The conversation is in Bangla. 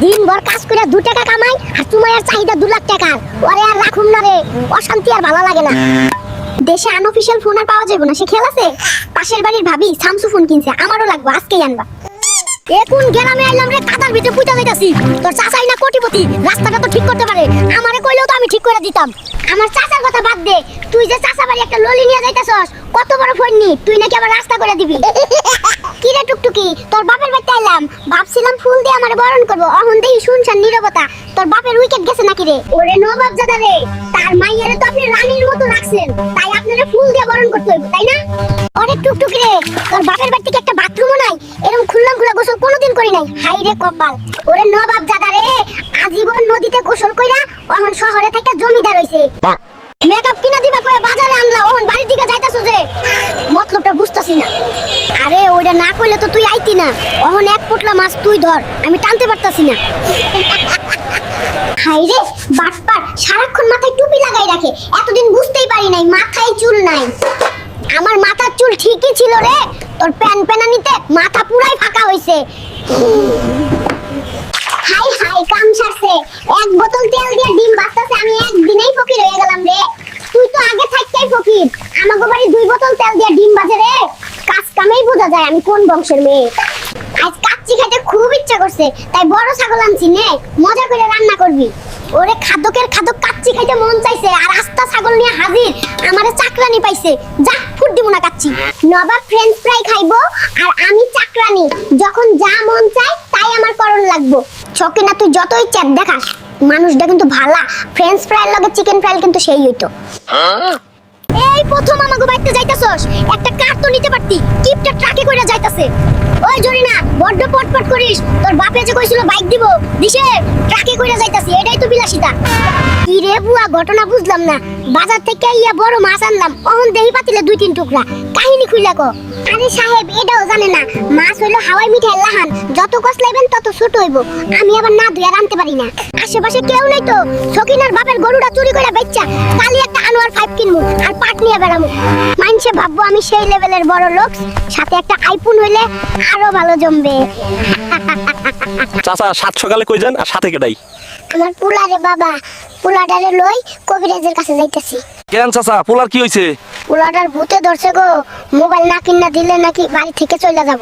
দিনভর কাজ করে 2 টাকা কামাই আর তোমার চাহিদা 2 লাখ টাকা। ওরে আর রাখুম না রে, অশান্তি আর ভালো লাগে না। দেশে আনঅফিশিয়াল ফোন আর পাওয়া যাবে না, সে খেয়াল আছে? পাশের বাড়ির ভাবি স্যামসুং ফোন কিনছে, আমারও লাগবে, আজকেই আনবা। এখন গ্রামে আইলাম রে, কাদার ভিতরে পুইতা যাইতাছি। তোর চাচাই না কোটিপতি, রাস্তাটা তো ঠিক করতে পারে, আমারে কইলেও তো আমি ঠিক করে দিতাম। আমার চাচার কথা বাদ দে, তুই যে চাচা বাড়ি একটা ললি নিয়ে যাইতাছস, কত বড় ফোন নি, তুই নাকি আমার রাস্তা করে দিবি। কি রে টুকটুকি, তোর বাপের বাড়িতে আইলাম, ভাবছিলাম ফুল দিয়ে আমারে বরণ করবো, অহন দেখি শুনছান নীরবতা। তোর বাপের উইকেট গেছে নাকি রে? ওরে নবাব জাদা রে, তার মাইয়ারে তো আপনি রানীর মতো রাখছেন, তাই আপনারে ফুল দিয়ে বরণ করতে হইব, তাই না? অরে টুকটুকি রে, তোর বাপের বাড়ি থেকে একটা বাথরুমও নাই, এরকম খুললাম খোলা গোসল কোনোদিন করি নাই, হাই রে কপাল। ওরে নবাব জাদা রে, আজীবন নদীতে গোসল কইরা অহন শহরে থেকে জমিদার হইছে। মেকআপ কিনা দিবা কই বাজারে আনলা, ওহন বাড়ির দিকে যাইতাছ যে, মতলবটা বুঝতাছি না। আরে ওইটা না কইলে তো তুই আইতি না, ওহন এক পোটলা মাছ তুই ধর, আমি টানতে পারতাছি না। হাইরে বাটপার, সারাক্ষণ মাথায় টুপি লাগাই রাখে, এতদিন বুঝতেই পারি নাই মাথায় চুল নাই। আমার মাথার চুল ঠিকই ছিল রে, তোর প্যান প্যানানিতে মাথা পুরাই ফাঁকা হইছে। হাই হাই, কাম সারছে, এক বোতল তেল দিয়ে ডিম বাস্তাছে, আমি একদিনেই ফকির হয়ে গেলাম রে। তুই তো আগে থাকতেই ফকির, আমাগো বাড়ি 2 বোতল তেল দিয়ে ডিম বাজে রে, কাজ কামেই বোঝা যায় আমি কোন বংশের মেয়ে। আজ কাচ্চি খেতে খুব ইচ্ছা করছে, তাই বড় ছাগল আনছি, নে মজা করে রান্না করবি। ওরে খাদকের খাদক, কাচ্চি খাইতে মন চাইছে আর আস্তা ছাগল নিয়ে হাজির, আমারে চাকরানি পাইছে, যা ফুট দিব না কাচ্চি। নবাব ফ্রেঞ্চ ফ্রাই খাইবো আর আমি চাকরানি, যখন যা মন চায় তাই আমার করণ লাগবো। ছকে না তুই যতই চ্যাট দেখাস, মানুষটা কিন্তু ভালা, ফ্রেঞ্চ ফ্রাইয়ের লগে চিকেন ফ্রাই কিন্তু সেই হইতো। এই প্রথম আমাগো বাইতে যাইতাছস, একটা কার তো নিতে পারতি, কিপটা ট্রাকে কইরা যাইতাছে। ওই জরিনা, বড্ড পটপট করিস, তোর বাপে যে কইছিল বাইক দিব, দিছে, ট্রাকে কইরা যাইতাছি, এটাই তো বিলাসিতা। কি রে বুয়া, ঘটনা বুঝলাম না, বাজার থেকে ইয়া বড় মাছ আনলাম, অহন দেহি পাতিলে 2-3 টুকরা, কাহিনী খুইলা কো। আরে সাহেব এটাও জানে না, মাছ হইলো হাওয়াই মিঠাই লাহান, যত কসলাইবেন তত ছোট হইব, আমি আবার না ধুইয়া রানতে পারি না। আশেপাশে কেউ নাই তো, সকিনার বাপের গরুটা চুরি কইরা বেচ্চা, কালি একটা আনোয়ার 5 কিনমু আর পাট নিয়ে বেড়ামু, মাইনসে ভাববো আমি সেই লেভেলের বড় লোক, সাথে একটা আইফোন হইলে আরো ভালো জমবে। চাচা 7 সকালে কই যান আর সাথে কেডাই? আমার পুলারে বাবা, পুলাটারে লই কবিরাজের কাছে যাইতাছি। কেন চাচা, পোলার কি হইছে? পুলাটার ভূতে ধরছে গো, মোবাইল না কিনা দিলে নাকি বাড়ি থেকে চলে যাব।